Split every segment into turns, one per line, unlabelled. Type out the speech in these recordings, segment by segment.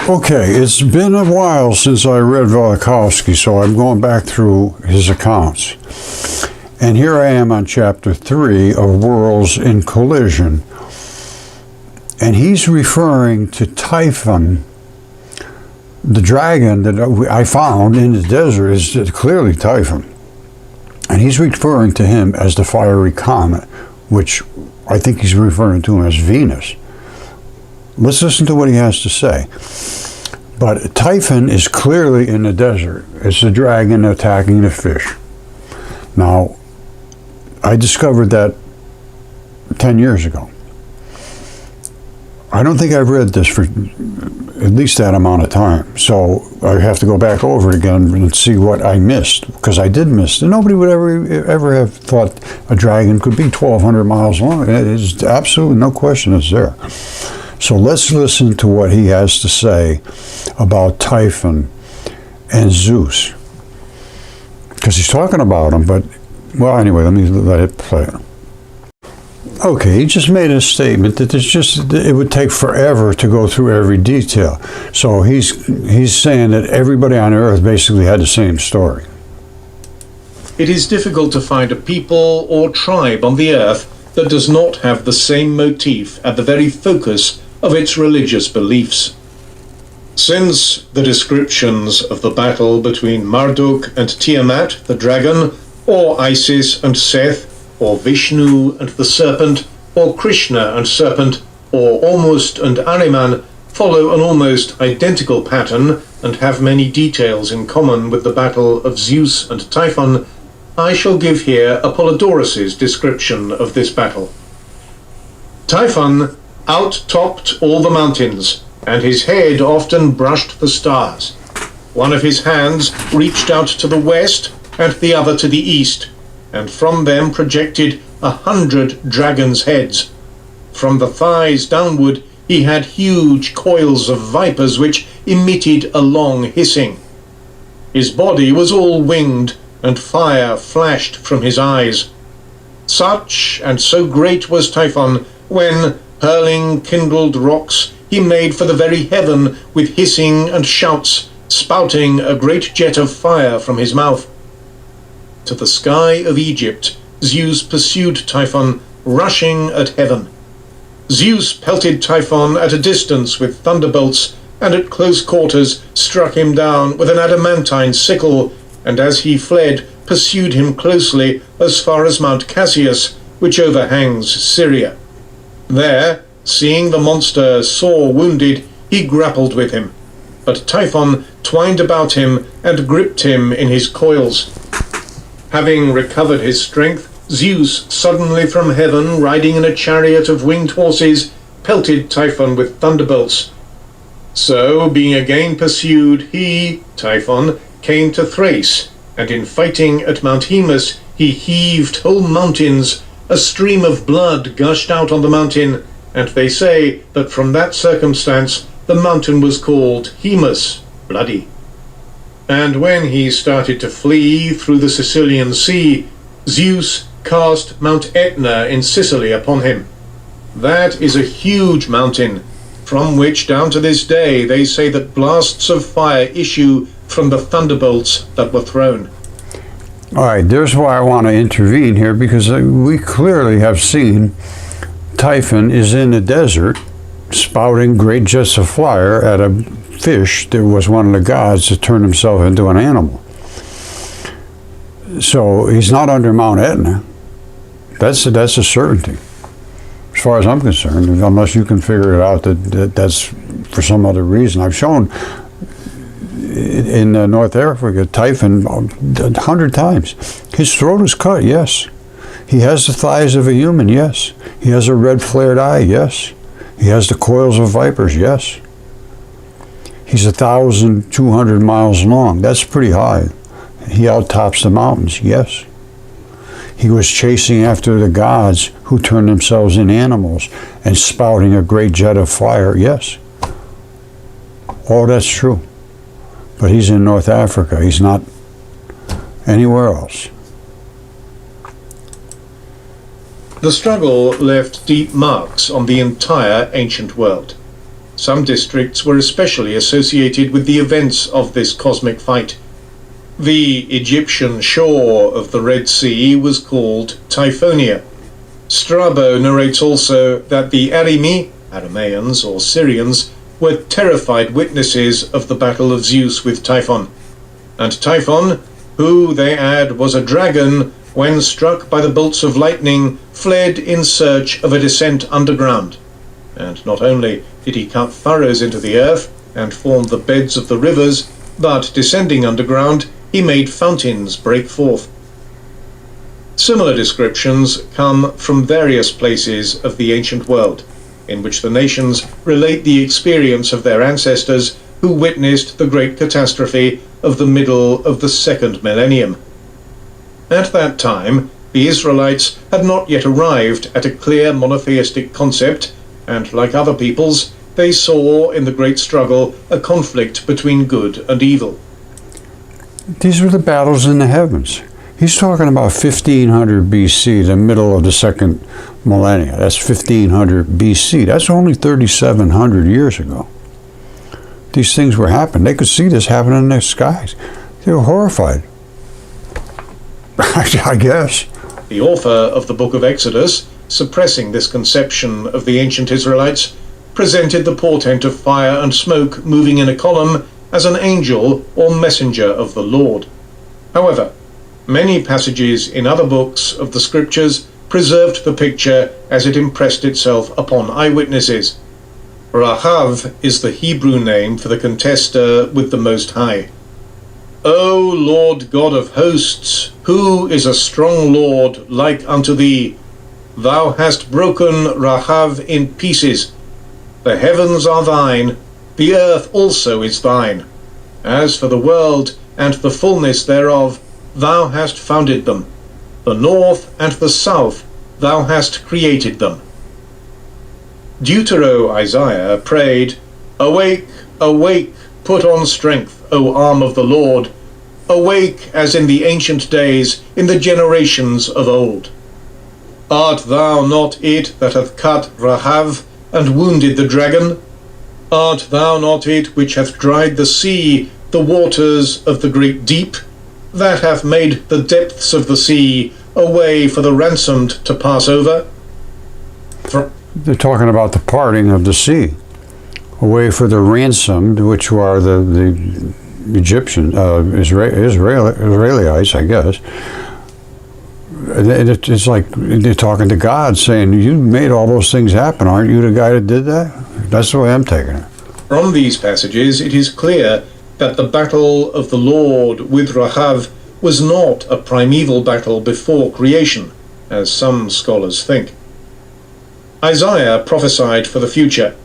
Okay, it's been a while since I read Velikovsky, so I'm going back through his accounts. And here I am on chapter 3 of Worlds in Collision. And he's referring to Typhon, the dragon that I found in the desert is clearly Typhon. And he's referring to him as the fiery comet, which I think he's referring to him as Venus. Let's listen to what he has to say. But Typhon is clearly in the desert. It's the dragon attacking the fish. Now, I discovered that 10 years ago. I don't think I've read this for at least that amount of time. So I have to go back over it again and see what I missed, because I did miss it. Nobody would ever have thought a dragon could be 1,200 miles long. It's absolutely no question it's there. So let's listen to what he has to say about Typhon and Zeus. Because he's talking about him, but, well, anyway, let it play. Okay, he just made a statement that it would take forever to go through every detail. So he's saying that everybody on Earth basically had the same story.
It is difficult to find a people or tribe on the Earth that does not have the same motif at the very focus of its religious beliefs. Since the descriptions of the battle between Marduk and Tiamat, the dragon, or Isis and Seth, or Vishnu and the serpent, or Krishna and serpent, or Ormuzd and Ahriman, follow an almost identical pattern and have many details in common with the battle of Zeus and Typhon, I shall give here Apollodorus's description of this battle. Typhon out-topped all the mountains, and his head often brushed the stars. One of his hands reached out to the west, and the other to the east, and from them projected 100 dragons' heads. From the thighs downward he had huge coils of vipers which emitted a long hissing. His body was all winged, and fire flashed from his eyes. Such and so great was Typhon, when, hurling kindled rocks, he made for the very heaven with hissing and shouts, spouting a great jet of fire from his mouth. To the sky of Egypt, Zeus pursued Typhon, rushing at heaven. Zeus pelted Typhon at a distance with thunderbolts, and at close quarters struck him down with an adamantine sickle, and as he fled, pursued him closely as far as Mount Cassius, which overhangs Syria. There, seeing the monster sore wounded, he grappled with him. But Typhon twined about him and gripped him in his coils. Having recovered his strength, Zeus, suddenly from heaven, riding in a chariot of winged horses, pelted Typhon with thunderbolts. So, being again pursued, he, Typhon, came to Thrace, and in fighting at Mount Haemus, he heaved whole mountains. A stream of blood gushed out on the mountain, and they say that from that circumstance the mountain was called Haemus, bloody. And when he started to flee through the Sicilian Sea, Zeus cast Mount Etna in Sicily upon him. That is a huge mountain, from which down to this day they say that blasts of fire issue from the thunderbolts that were thrown.
All right, there's why I want to intervene here, because we clearly have seen Typhon is in the desert spouting great jets of fire at a fish that was one of the gods that turned himself into an animal. So he's not under Mount Etna. That's a certainty, as far as I'm concerned, unless you can figure it out that that's for some other reason. I've shown in North Africa Typhon 100 times. His throat is cut, yes. He has the thighs of a human, yes. He has a red flared eye, yes. He has the coils of vipers, yes. He's 1,200 miles long. That's pretty high. He outtops the mountains, yes. He was chasing after the gods who turned themselves into animals and spouting a great jet of fire, yes. All that's true. But he's in North Africa. He's not anywhere else.
The struggle left deep marks on the entire ancient world. Some districts were especially associated with the events of this cosmic fight. The Egyptian shore of the Red Sea was called Typhonia. Strabo narrates also that the Arimi, Aramaeans or Syrians, were terrified witnesses of the battle of Zeus with Typhon. And Typhon, who, they add, was a dragon, when struck by the bolts of lightning, fled in search of a descent underground. And not only did he cut furrows into the earth and form the beds of the rivers, but descending underground, he made fountains break forth. Similar descriptions come from various places of the ancient world, in which the nations relate the experience of their ancestors who witnessed the great catastrophe of the middle of the second millennium. At that time, the Israelites had not yet arrived at a clear monotheistic concept, and like other peoples, they saw in the great struggle a conflict between good and evil.
These were the battles in the heavens. He's talking about 1500 BC, the middle of the second millennia. That's 1500 BC. That's only 3,700 years ago. These things were happening. They could see this happening in the skies. They were horrified. I guess.
The author of the book of Exodus, suppressing this conception of the ancient Israelites, presented the portent of fire and smoke moving in a column as an angel or messenger of the Lord. However, many passages in other books of the scriptures preserved the picture as it impressed itself upon eyewitnesses. Rahav is the Hebrew name for the contester with the Most High. O Lord God of hosts, who is a strong Lord like unto thee? Thou hast broken Rahav in pieces. The heavens are thine, the earth also is thine. As for the world and the fullness thereof, thou hast founded them. The north and the south, thou hast created them. Deutero-Isaiah prayed, Awake, awake, put on strength, O arm of the Lord. Awake as in the ancient days, in the generations of old. Art thou not it that hath cut Rahav, and wounded the dragon? Art thou not it which hath dried the sea, the waters of the great deep? That hath made the depths of the sea a way for the ransomed to pass over?
They're talking about the parting of the sea, a way for the ransomed, which are the Egyptian, Israelites, I guess. It's like they're talking to God, saying, you made all those things happen. Aren't you the guy that did that? That's the way I'm taking it.
From these passages, it is clear that the battle of the Lord with Rahav was not a primeval battle before creation, as some scholars think. Isaiah prophesied for the future.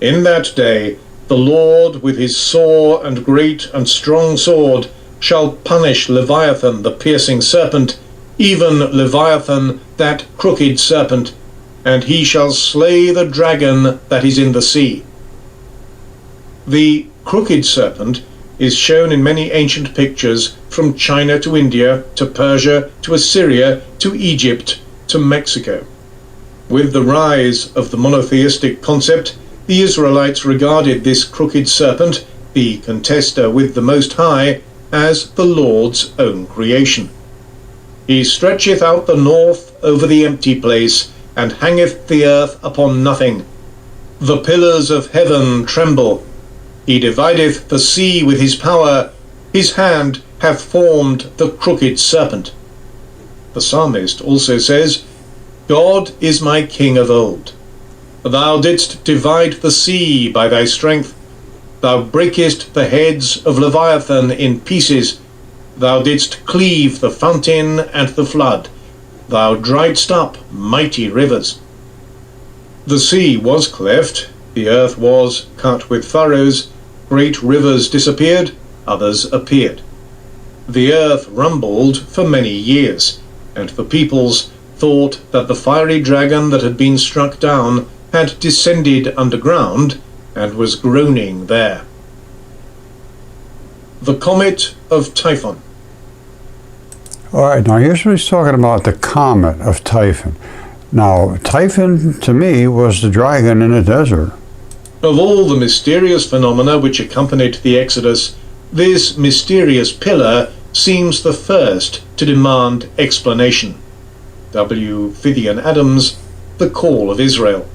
In that day, the Lord with his sore and great and strong sword shall punish Leviathan the piercing serpent, even Leviathan that crooked serpent, and he shall slay the dragon that is in the sea. The crooked serpent is shown in many ancient pictures from China to India to Persia to Assyria to Egypt to Mexico. With the rise of the monotheistic concept, the Israelites regarded this crooked serpent, the contester with the Most High, as the Lord's own creation. He stretcheth out the north over the empty place, and hangeth the earth upon nothing. The pillars of heaven tremble. He divideth the sea with his power. His hand hath formed the crooked serpent. The psalmist also says, God is my king of old. Thou didst divide the sea by thy strength. Thou breakest the heads of Leviathan in pieces. Thou didst cleave the fountain and the flood. Thou driedst up mighty rivers. The sea was cleft, the earth was cut with furrows, great rivers disappeared, others appeared. The earth rumbled for many years, and the peoples thought that the fiery dragon that had been struck down had descended underground and was groaning there. The Comet of Typhon.
All right, now here's what he's talking about, the comet of Typhon. Now, Typhon, to me, was the dragon in the desert.
Of all the mysterious phenomena which accompanied the Exodus, this mysterious pillar seems the first to demand explanation. W. Fithian Adams, The Call of Israel.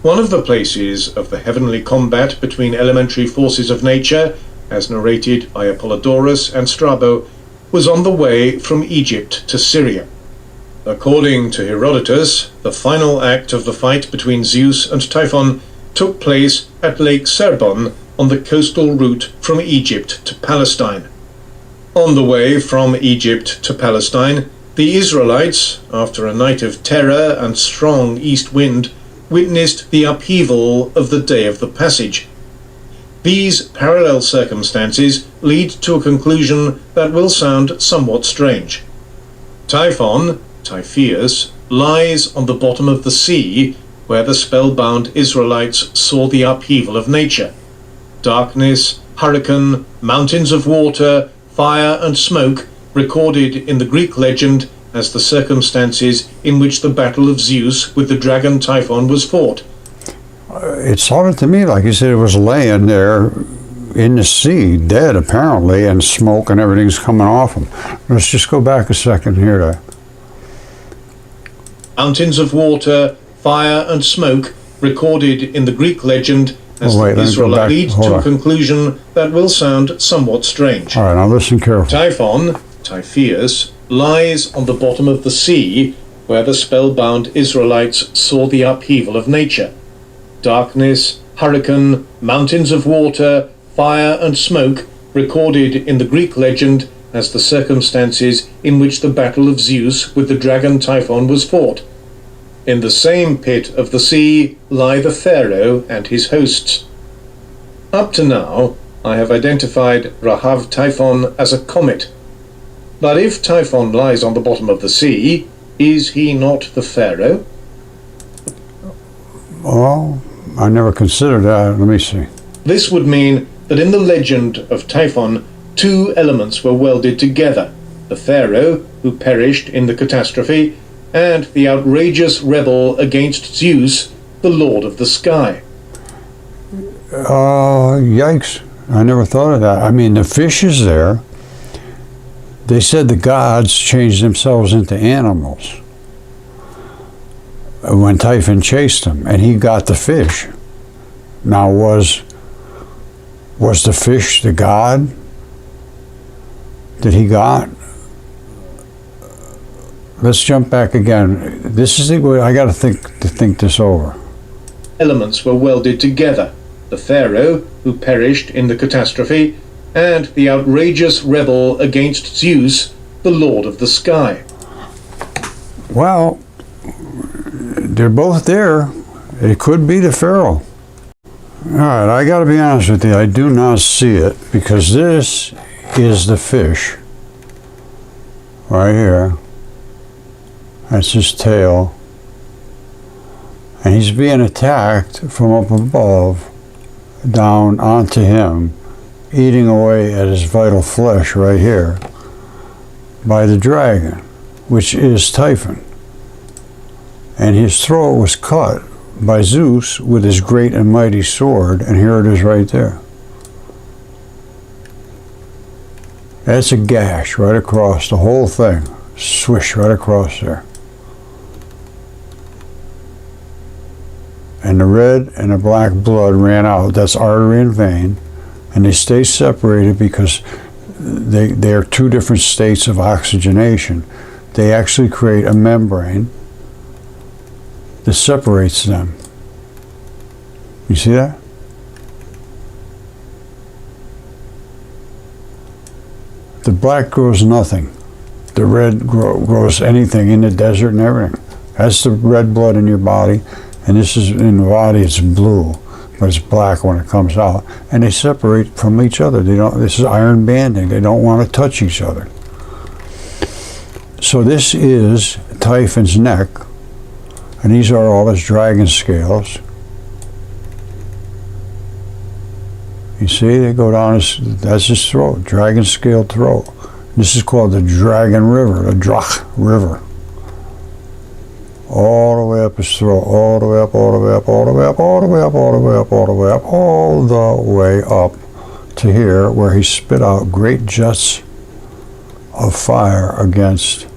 One of the places of the heavenly combat between elementary forces of nature, as narrated by Apollodorus and Strabo, was on the way from Egypt to Syria. According to Herodotus, the final act of the fight between Zeus and Typhon took place at Lake Serbon on the coastal route from Egypt to Palestine. On the way from Egypt to Palestine, the Israelites, after a night of terror and strong east wind, witnessed the upheaval of the day of the passage. These parallel circumstances lead to a conclusion that will sound somewhat strange. Typhon, Typhoeus, lies on the bottom of the sea, where the spellbound Israelites saw the upheaval of nature. Darkness, hurricane, mountains of water, fire and smoke, recorded in the Greek legend as the circumstances in which the battle of Zeus with the dragon Typhon was fought.
It sounded to me like he said it was laying there in the sea, dead apparently, and smoke and everything's coming off him. Let's just go back a second here to...
Mountains of water, fire and smoke, recorded in the Greek legend as the Israelites lead to a conclusion that will sound somewhat strange.
All right, now listen carefully.
Typhon, Typhoeus, lies on the bottom of the sea, where the spellbound Israelites saw the upheaval of nature. Darkness, hurricane, mountains of water, fire and smoke, recorded in the Greek legend as the circumstances in which the battle of Zeus with the dragon Typhon was fought. In the same pit of the sea lie the Pharaoh and his hosts. Up to now, I have identified Rahav Typhon as a comet. But if Typhon lies on the bottom of the sea, is he not the Pharaoh?
Well, I never considered that. Let me see.
This would mean that in the legend of Typhon, two elements were welded together: the Pharaoh, who perished in the catastrophe, and the outrageous rebel against Zeus, the Lord of the Sky.
Yikes. I never thought of that. I mean, the fish is there. They said the gods changed themselves into animals when Typhon chased him, and he got the fish. Now, was the fish the god that he got? Let's jump back again. This is the, I got to think this over.
Elements were welded together: the Pharaoh, who perished in the catastrophe, and the outrageous rebel against Zeus, the Lord of the Sky.
Well, they're both there. It could be the Pharaoh. All right, I got to be honest with you. I do not see it, because this is the fish right here. That's his tail. And he's being attacked from up above down onto him, eating away at his vital flesh right here by the dragon, which is Typhon. And his throat was cut by Zeus with his great and mighty sword, and here it is right there. That's a gash right across the whole thing. Swish right across there. And the red and the black blood ran out. That's artery and vein. And they stay separated because they are two different states of oxygenation. They actually create a membrane that separates them. You see that? The black grows nothing. The red grows anything in the desert and everything. That's the red blood in your body. And this is in the body, it's blue, but it's black when it comes out. And they separate from each other. They don't. This is iron banding. They don't want to touch each other. So this is Typhon's neck, and these are all his dragon scales. You see, they go down that's his throat, dragon scale throat. This is called the Dragon River, the Drach River. all the way up his throat, all the way up, all the way up, all the way up, all the way up, all the way up, all the way up, all the way up to here, where he spit out great jets of fire against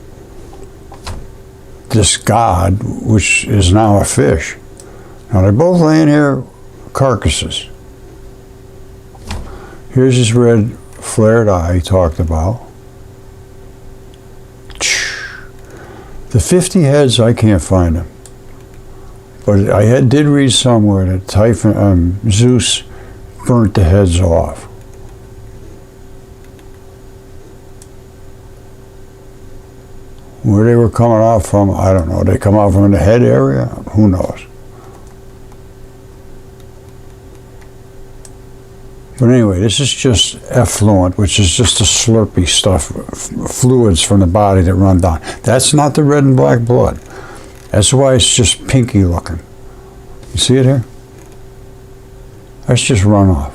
this god, which is now a fish. Now they're both laying here carcasses. Here's his red flared eye he talked about. The 50 heads, I can't find them. But I did read somewhere that Typhon, Zeus burnt the heads off. Where they were coming out from, I don't know. They come out from the head area? Who knows? But anyway, this is just effluent, which is just the slurpy stuff, fluids from the body that run down. That's not the red and black blood. That's why it's just pinky looking. You see it here? That's just runoff.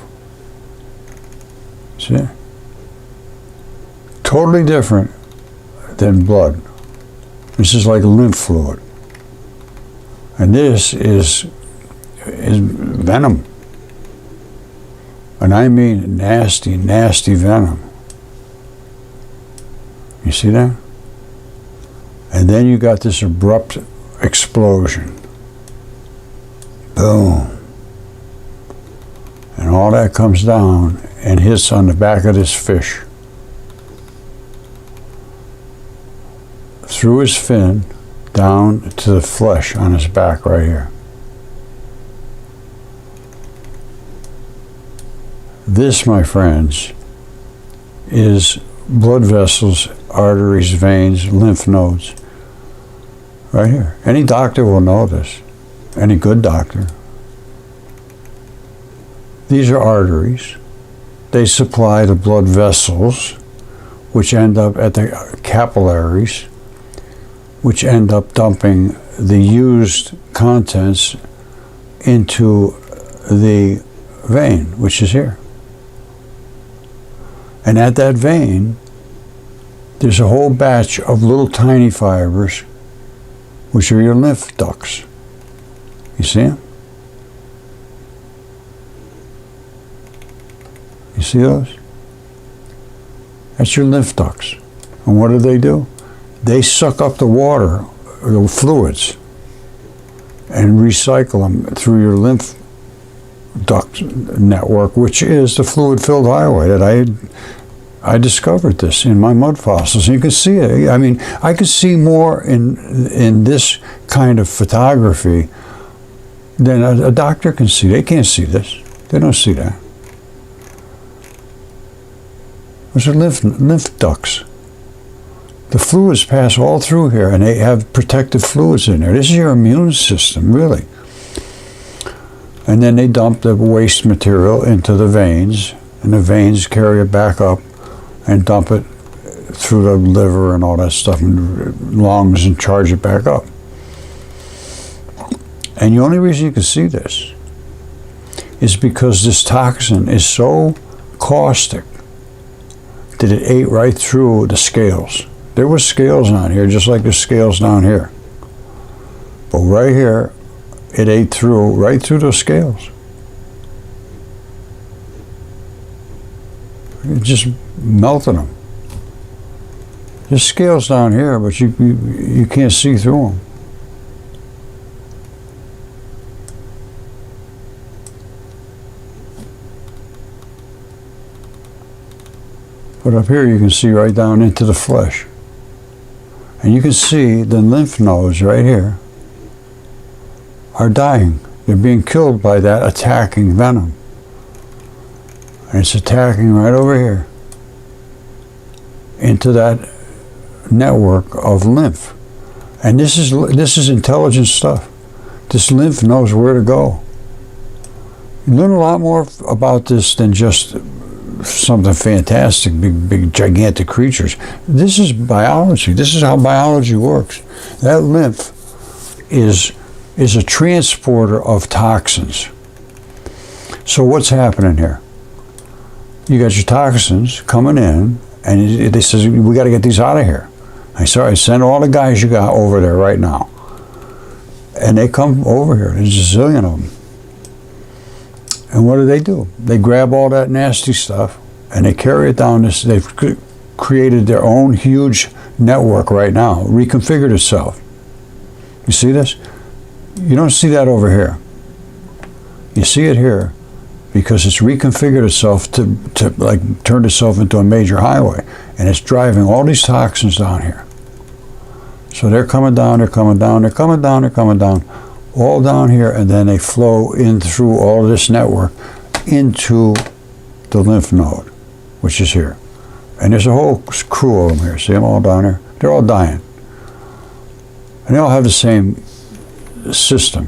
See it? Totally different than blood. This is like lymph fluid. And this is venom. And I mean nasty, nasty venom. You see that? And then you got this abrupt explosion. Boom. And all that comes down and hits on the back of this fish. Through his fin, down to the flesh on his back right here. This, my friends, is blood vessels, arteries, veins, lymph nodes. Right here. Any doctor will know this. Any good doctor. These are arteries. They supply the blood vessels, which end up at the capillaries, which end up dumping the used contents into the vein, which is here. And at that vein, there's a whole batch of little tiny fibers, which are your lymph ducts. You see them? You see those? That's your lymph ducts. And what do? They suck up the water, the fluids, and recycle them through your lymph duct network, which is the fluid-filled highway that I discovered this in my mud fossils. And you can see it. I mean, I could see more in this kind of photography than a doctor can see. They can't see this. They don't see that. Those are lymph ducts. The fluids pass all through here, and they have protective fluids in there. This is your immune system, really. And then they dump the waste material into the veins, and the veins carry it back up and dump it through the liver and all that stuff, and lungs, and charge it back up. And the only reason you can see this is because this toxin is so caustic that it ate right through the scales. There were scales on here, just like there's scales down here. But right here, it ate through, right through those scales. It just melted them. There's scales down here, but you can't see through them. But up here you can see right down into the flesh. And you can see the lymph nodes right here are dying. They're being killed by that attacking venom. And it's attacking right over here into that network of lymph. And this is intelligent stuff. This lymph knows where to go. You learn a lot more about this than just something fantastic, big, gigantic creatures. This is biology. This is how biology works. That lymph is a transporter of toxins. So what's happening here? You got your toxins coming in, and they says, we got to get these out of here. I send all the guys you got over there right now. And they come over here. There's a zillion of them. And what do? They grab all that nasty stuff and they carry it down this. They've created their own huge network right now, reconfigured itself. You see this? You don't see that over here. You see it here because it's reconfigured itself to like turn itself into a major highway, and it's driving all these toxins down here. So they're coming down, they're coming down, they're coming down, they're coming down, all down here, and then they flow in through all this network into the lymph node, which is here. And there's a whole crew of them here. See them all down there? They're all dying. And they all have the same system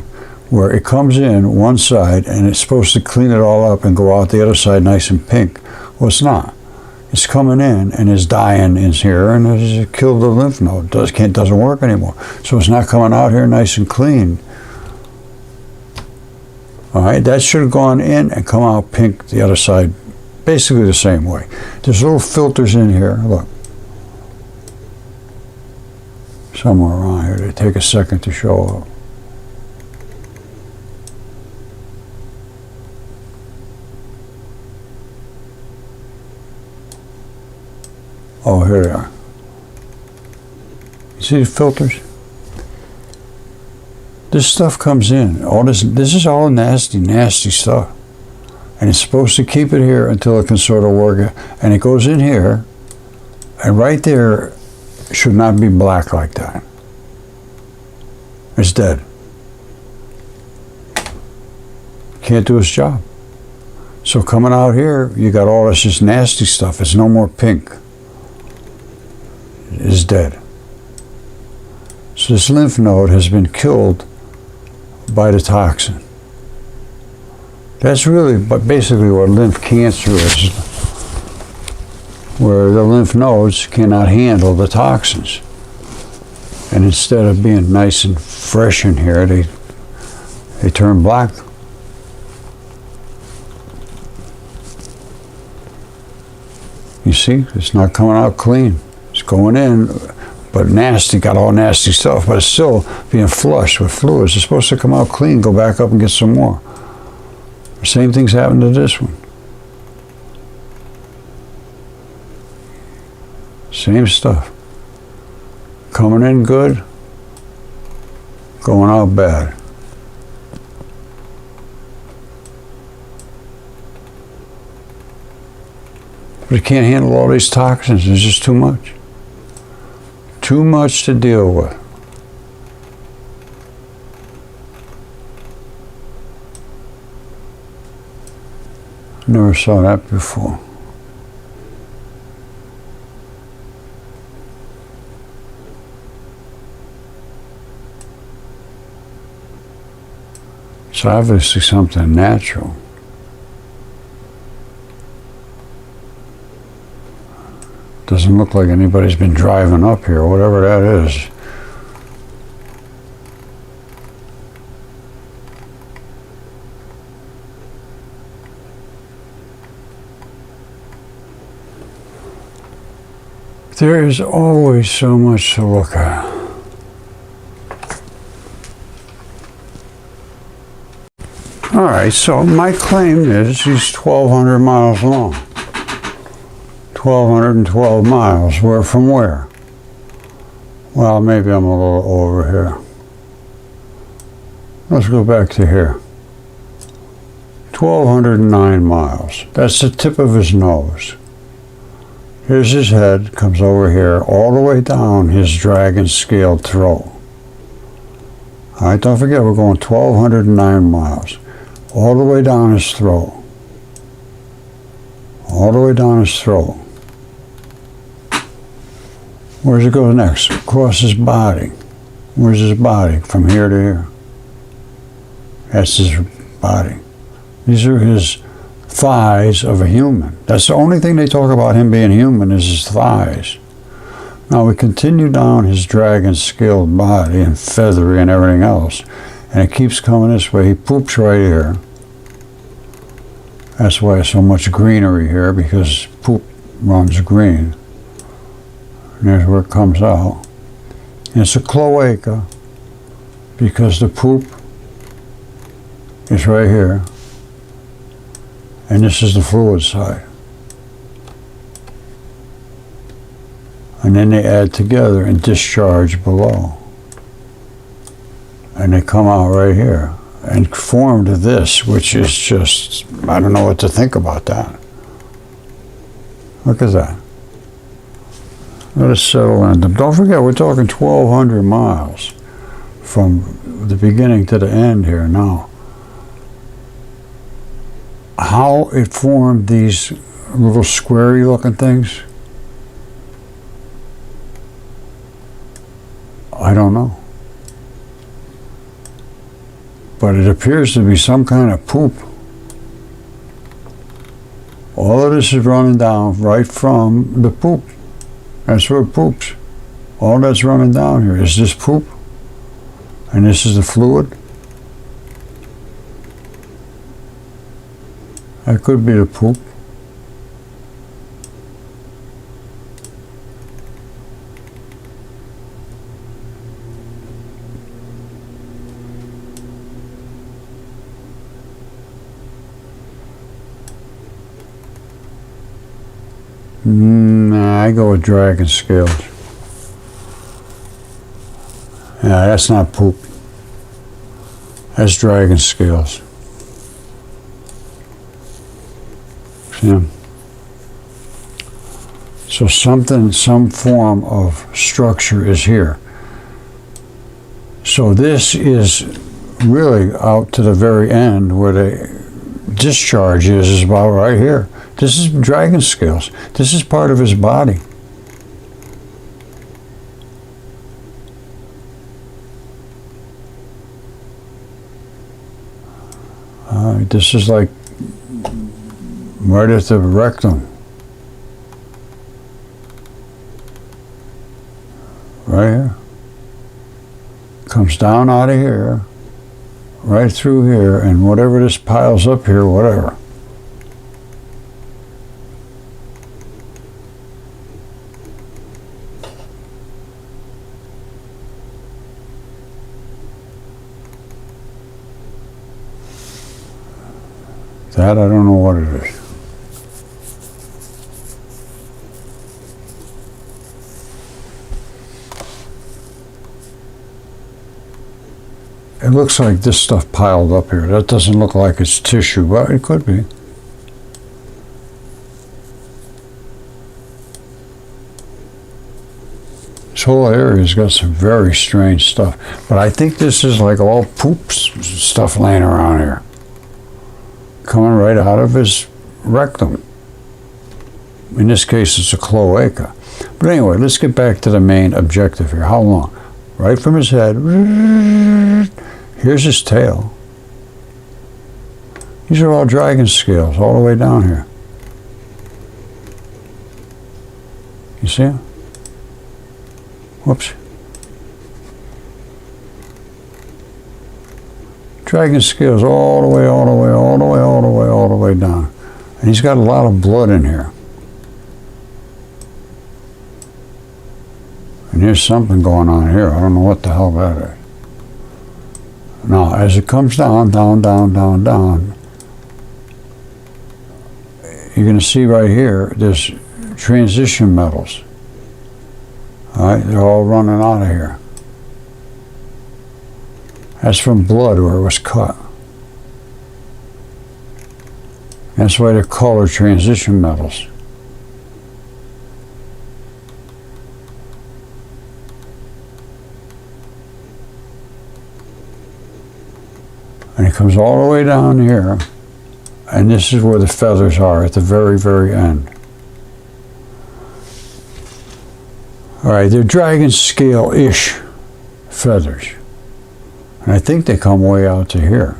where it comes in one side and it's supposed to clean it all up and go out the other side nice and pink. Well, it's not. It's coming in and it's dying in here and it's killed the lymph node. Doesn't work anymore. So it's not coming out here nice and clean. All right, that should have gone in and come out pink the other side, basically the same way. There's little filters in here. Look. Somewhere around here. They take a second to show up. Oh, here they are. You see the filters? This stuff comes in. All this is all nasty, nasty stuff. And it's supposed to keep it here until it can sort of work it. And it goes in here, and right there should not be black like that. It's dead. Can't do its job. So coming out here, you got all this just nasty stuff. It's no more pink. Is dead. So this lymph node has been killed by the toxin. That's really basically what lymph cancer is, where the lymph nodes cannot handle the toxins. And instead of being nice and fresh in here, they turn black. You see, it's not coming out clean. It's going in, but nasty, got all nasty stuff, but it's still being flushed with fluids. It's supposed to come out clean, go back up and get some more. Same thing's happened to this one. Same stuff. Coming in good, going out bad. But it can't handle all these toxins. There's just too much. Too much to deal with. Never saw that before. It's obviously something natural. Doesn't look like anybody's been driving up here, whatever that is. There is always so much to look at. All right, so my claim is he's 1,200 miles long. 1,212 miles. Where from where? Well, maybe I'm a little over here. Let's go back to here. 1,209 miles. That's the tip of his nose. Here's his head, comes over here, all the way down his dragon-scaled throat. All right, don't forget, we're going 1,209 miles. All the way down his throat. All the way down his throat. Where does it go next? Across his body. Where's his body? From here to here. That's his body. These are his thighs of a human. That's the only thing they talk about him being human is his thighs. Now we continue down his dragon-scaled body and feathery and everything else, and it keeps coming this way. He poops right here. That's why there's so much greenery here, because poop runs green. And there's where it comes out. And it's a cloaca. because the poop is right here, and this is the fluid side. And then they add together and discharge below. And they come out right here and form to this, which is just, I don't know what to think about that. Look at that. Let us settle in. Don't forget, we're talking 1,200 miles from the beginning to the end here now. How it formed these little squarey looking things, I don't know. But it appears to be some kind of poop. All of this is running down right from the poop. That's where it poops. All that's running down here is this poop. And this is the fluid. That could be the poop. Nah, I go with dragon scales. Yeah, that's not poop. That's dragon scales. See 'em? So something, some form of structure is here. So this is really out to the very end where the discharge is about right here. This is dragon scales. This is part of his body. This is like right at the rectum. Right here. Comes down out of here, right through here, and whatever this piles up here, whatever. That I don't know what it is. It looks like this stuff piled up here. That doesn't look like it's tissue, but it could be. This whole area's got some very strange stuff. But I think this is like all poop stuff laying around here. Coming right out of his rectum. In this case, it's a cloaca. But anyway, let's get back to the main objective here. How long? Right from his head. Here's his tail. These are all dragon scales all the way down here. You see them? Whoops. Dragon scales all the way, all the way, all the way, all the way, all the way down. And he's got a lot of blood in here. And here's something going on here. I don't know what the hell that is. Now, as it comes down, down, down, down, down, you're going to see right here, there's transition metals. All right, they're all running out of here. That's from blood where it was cut. That's why they're colored transition metals. And it comes all the way down here, and this is where the feathers are at the very, very end. All right, they're dragon scale-ish feathers. And I think they come way out to here.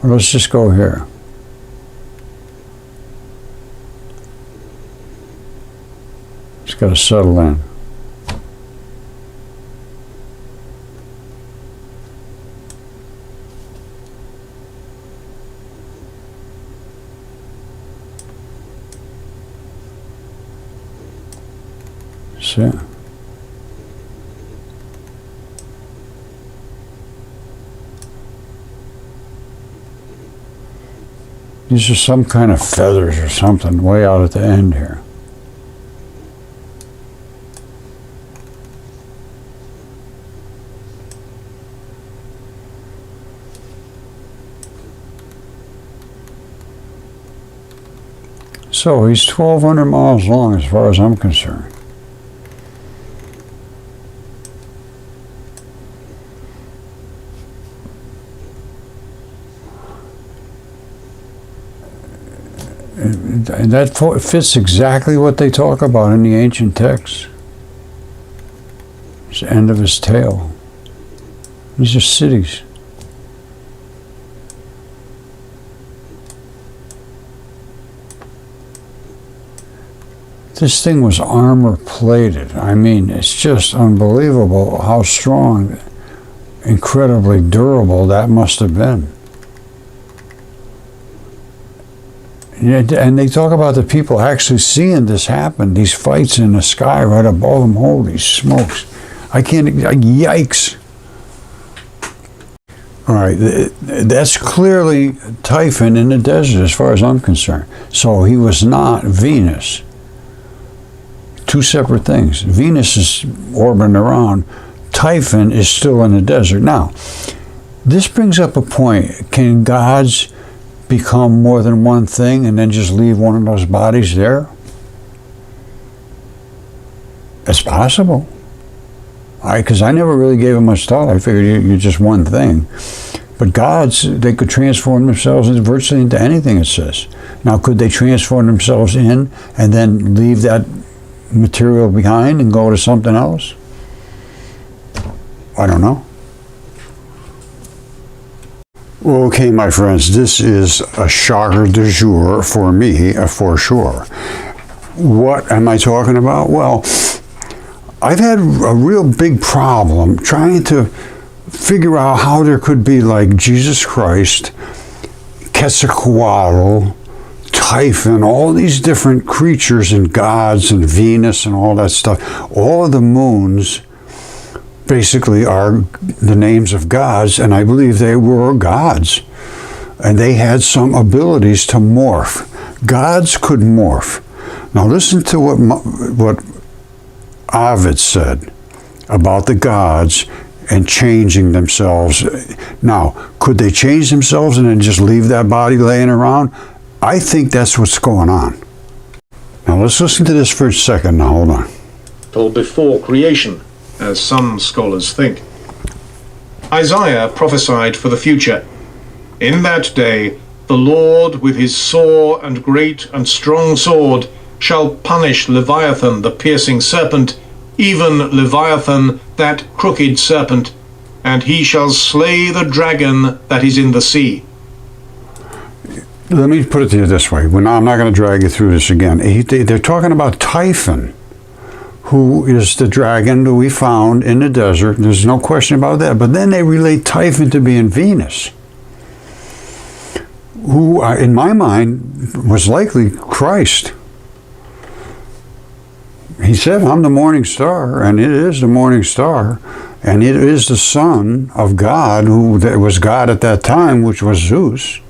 Well, let's just go here. It's got to settle in. See? These are some kind of feathers or something way out at the end here. So he's 1,200 miles long as far as I'm concerned. And that fits exactly what they talk about in the ancient texts. It's the end of his tail. These are cities. This thing was armor plated. I mean, it's just unbelievable how strong, incredibly durable that must have been. And they talk about the people actually seeing this happen, these fights in the sky right above them. Holy smokes. I can't, yikes. All right, that's clearly Typhon in the desert as far as I'm concerned. So he was not Venus. Two separate things. Venus is orbiting around. Typhon is still in the desert. Now, this brings up a point. Can gods become more than one thing and then just leave one of those bodies there? It's possible. Because I never really gave it much thought. I figured you're just one thing. But gods, they could transform themselves virtually into anything, it says. Now, could they transform themselves in and then leave that material behind and go to something else? I don't know. Well, okay, my friends, this is a shocker du jour for me, for sure. What am I talking about? Well, I've had a real big problem trying to figure out how there could be like Jesus Christ, Quetzalcoatl, Typhon, all these different creatures and gods and Venus and all that stuff. All of the moons basically are the names of gods, and I believe they were gods. And they had some abilities to morph. Gods could morph. Now listen to what Ovid said about the gods and changing themselves. Now, could they change themselves and then just leave that body laying around? I think that's what's going on. Now let's listen to this for a second. Now hold on.
Or before creation, as some scholars think. Isaiah prophesied for the future. In that day, the Lord with his sore and great and strong sword shall punish Leviathan the piercing serpent, even Leviathan that crooked serpent, and he shall slay the dragon that is in the sea.
Let me put it to you this way. I'm not going to drag you through this again. They're talking about Typhon, who is the dragon that we found in the desert. There's no question about that. But then they relate Typhon to being Venus, who, in my mind, was likely Christ. He said, I'm the morning star, and it is the morning star, and it is the son of God, who was God at that time, which was Zeus.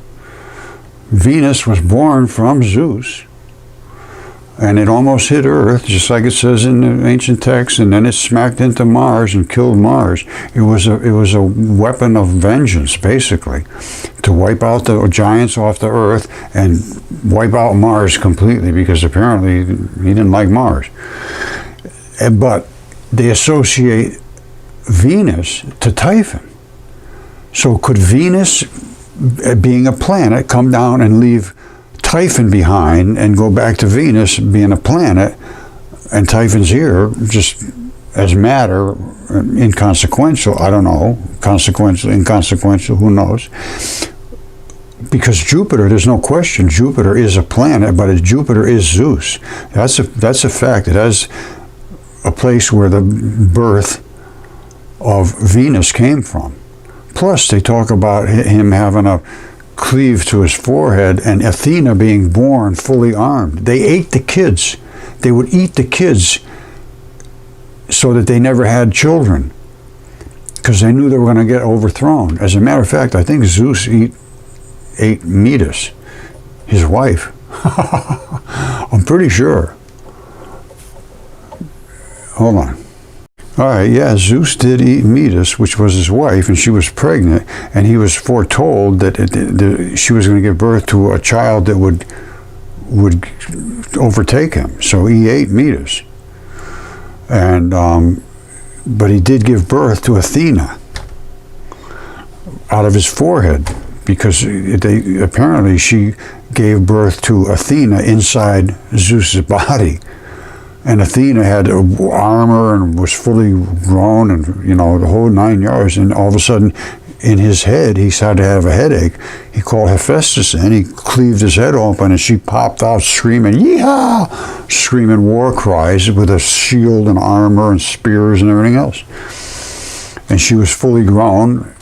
Venus was born from Zeus, and it almost hit Earth, just like it says in the ancient text, and then it smacked into Mars and killed Mars. It was a weapon of vengeance, basically, to wipe out the giants off the Earth and wipe out Mars completely, because apparently he didn't like Mars. But they associate Venus to Typhon. So could Venus, being a planet, come down and leave Typhon behind and go back to Venus being a planet, and Typhon's here just as matter, inconsequential, I don't know, consequential, inconsequential, who knows? Because Jupiter, there's no question, Jupiter is a planet, but Jupiter is Zeus. That's a fact. It has a place where the birth of Venus came from. Plus, they talk about him having a cleave to his forehead and Athena being born fully armed. They ate the kids. They would eat the kids so that they never had children, because they knew they were going to get overthrown. As a matter of fact, I think Zeus ate Metis. his wife. I'm pretty sure. Hold on. All right, yeah, Zeus did eat Metis, which was his wife, and she was pregnant, and he was foretold that she was going to give birth to a child that would overtake him. So he ate Metis, and but he did give birth to Athena out of his forehead, because apparently she gave birth to Athena inside Zeus's body. And Athena had armor and was fully grown, and the whole 9 yards. And all of a sudden, in his head, he started to have a headache. He called Hephaestus in. He cleaved his head open, and she popped out screaming, "Yeehaw!" screaming war cries with a shield and armor and spears and everything else. And she was fully grown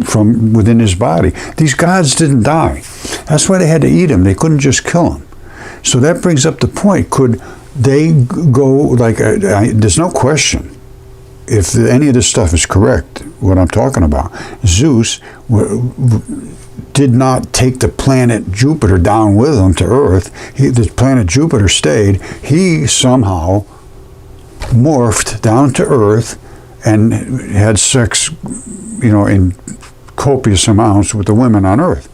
from within his body. These gods didn't die. That's why they had to eat him. They couldn't just kill him. So that brings up the point, could they go, there's no question, if any of this stuff is correct, what I'm talking about, Zeus did not take the planet Jupiter down with him to Earth. The planet Jupiter stayed. He somehow morphed down to Earth and had sex, in copious amounts with the women on Earth.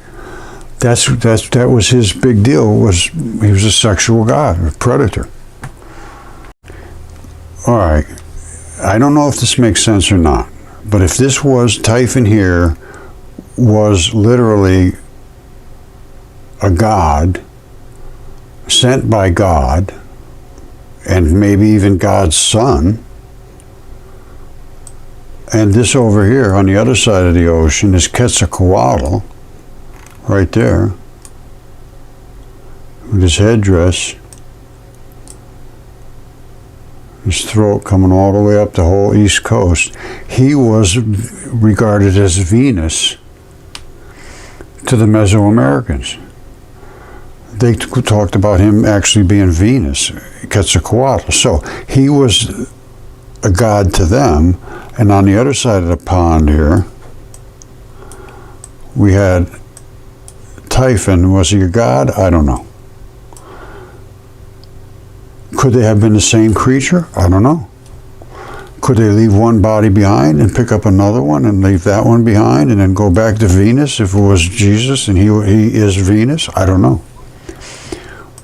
That was his big deal. He was a sexual god, a predator. All right, I don't know if this makes sense or not, but if this was Typhon here was literally a god sent by God, and maybe even God's son, and this over here on the other side of the ocean is Quetzalcoatl, right there, with his headdress, his throat coming all the way up the whole East Coast. He was regarded as Venus to the Mesoamericans. They talked about him actually being Venus, Quetzalcoatl. So he was a god to them. And on the other side of the pond here, we had Typhon. Was he a god? I don't know. Could they have been the same creature? I don't know. Could they leave one body behind and pick up another one and leave that one behind and then go back to Venus if it was Jesus and he is Venus? I don't know.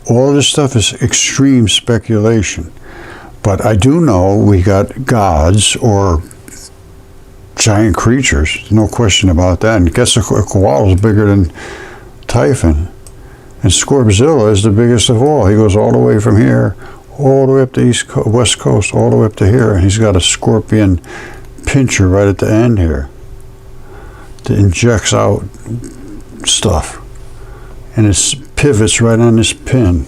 All this stuff is extreme speculation. But I do know we got gods or giant creatures, no question about that. And Quetzalcoatl is bigger than Typhon. And Scorpzilla is the biggest of all. He goes all the way from here, all the way up the west coast, all the way up to here. And he's got a scorpion pincher right at the end here that injects out stuff. And it pivots right on this pin.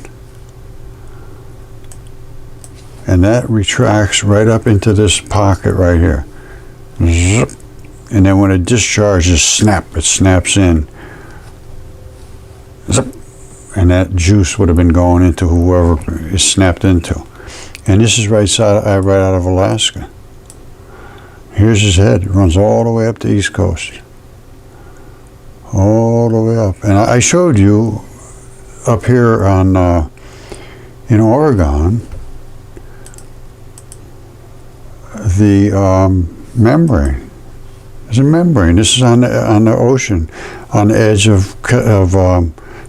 And that retracts right up into this pocket right here. Zip. And then when it discharges, snap, it snaps in. Zip. And that juice would have been going into whoever it snapped into. And this is right out of Alaska. Here's his head. It runs all the way up the East Coast. All the way up. And I showed you up here on in Oregon the membrane. There's a membrane. This is on the ocean, on the edge of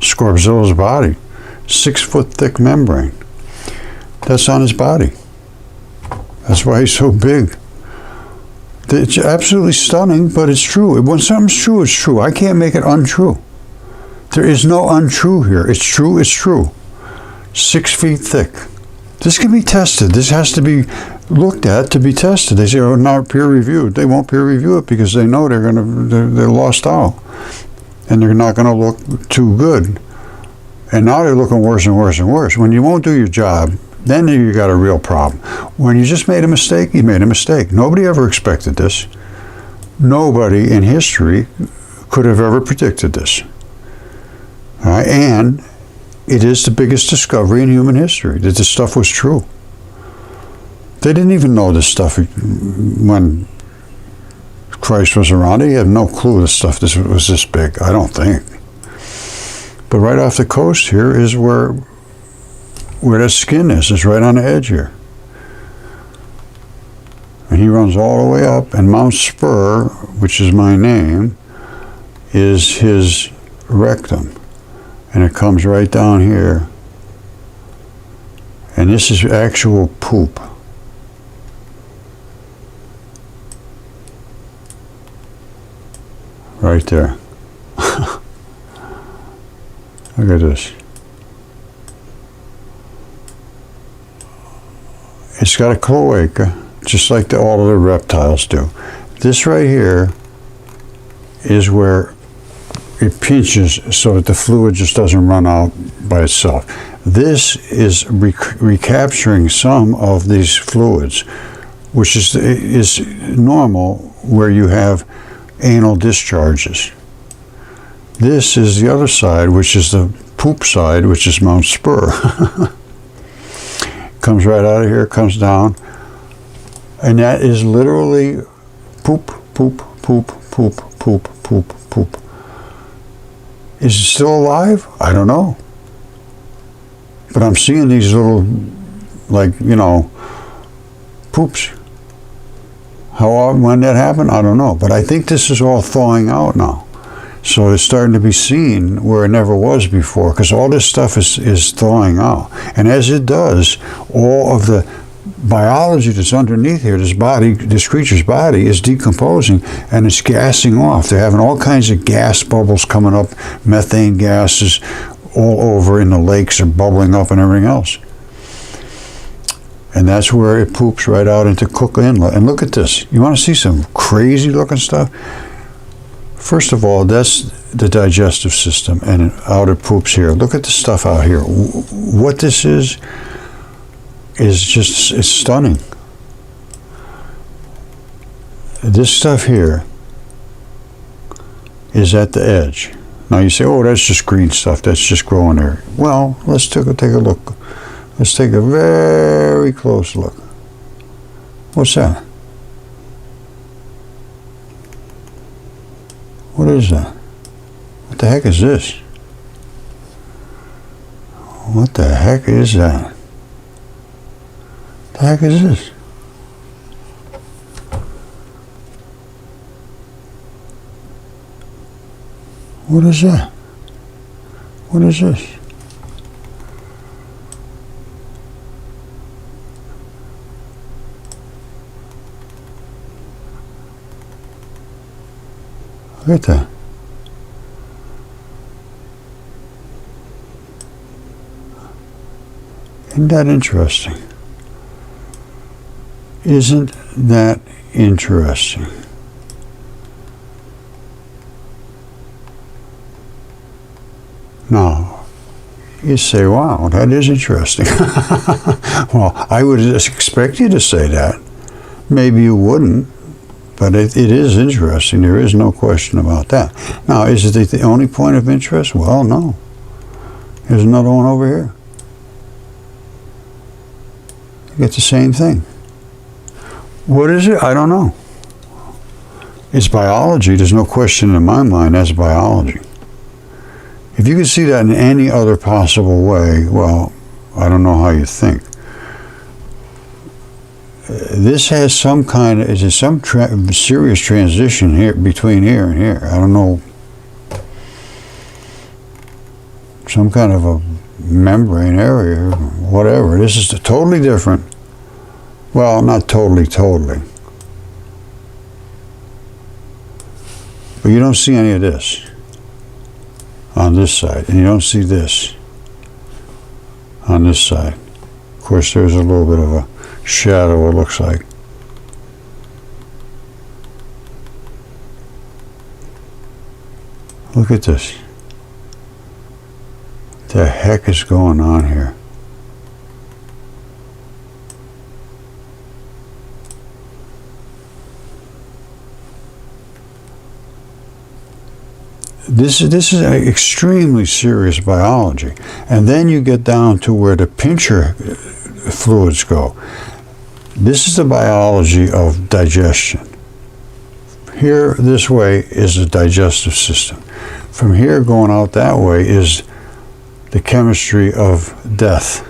Scorpzilla's body. 6 foot thick membrane. That's on his body. That's why he's so big. It's absolutely stunning, but it's true. When something's true, it's true. I can't make it untrue. There is no untrue here. It's true, it's true. 6 feet thick. This can be tested. This has to be looked at to be tested. They say, oh, not peer reviewed. They won't peer review it because they know they're lost out. And they're not going to look too good. And now they're looking worse and worse and worse. When you won't do your job, then you got a real problem. When you just made a mistake, you made a mistake. Nobody ever expected this. Nobody in history could have ever predicted this. All right? And it is the biggest discovery in human history, that this stuff was true. They didn't even know this stuff when Christ was around. They had no clue this stuff was this big, I don't think. But right off the coast here is where that skin is. It's right on the edge here. And he runs all the way up, and Mount Spur, which is my name, is his rectum. And it comes right down here. And this is actual poop. Right there. Look at this. It's got a cloaca, just like all of the reptiles do. This right here is where it pinches so that the fluid just doesn't run out by itself. This is recapturing some of these fluids, which is normal where you have anal discharges. This is the other side, which is the poop side, which is Mount Spur. Comes right out of here, comes down, and that is literally poop, poop, poop, poop, poop, poop, poop. Is it still alive? I don't know. But I'm seeing these little, like, you know, poops. How often, when that happened, I don't know. But I think this is all thawing out now. So it's starting to be seen where it never was before, because all this stuff is thawing out. And as it does, all of the biology that's underneath here, this creature's body is decomposing and it's gassing off. They're having all kinds of gas bubbles coming up, methane gases all over in the lakes are bubbling up and everything else. And that's where it poops right out into Cook Inlet. And look at this. You want to see some crazy looking stuff? First of all, that's the digestive system, and out it poops here. Look at the stuff out here. What this is just, it's stunning. This stuff here is at the edge. Now you say, oh, that's just green stuff. That's just growing there. Well, let's take a look. Let's take a very close look. What's that? What is that? What the heck is this? What the heck is that? The heck is this? What is that? What is this? Look at that. Isn't that interesting? Isn't that interesting? Now, you say, wow, that is interesting. Well, I would expect you to say that. Maybe you wouldn't. But it is interesting. There is no question about that. Now, is it the only point of interest? Well, no. There's another one over here. You get the same thing. What is it? I don't know. It's biology. There's no question in my mind that's biology. If you could see that in any other possible way, well, I don't know how you think. This has some kind of, is it some serious transition here between here and here? I don't know. Some kind of a membrane area, whatever. This is totally different. Well, not totally. But you don't see any of this on this side, and you don't see this on this side. Of course, there's a little bit of a shadow, it looks like. Look at this. What the heck is going on here? This is extremely serious biology. And then you get down to where the pincher fluids go. This is the biology of digestion. Here, this way, is the digestive system. From here going out that way is the chemistry of death.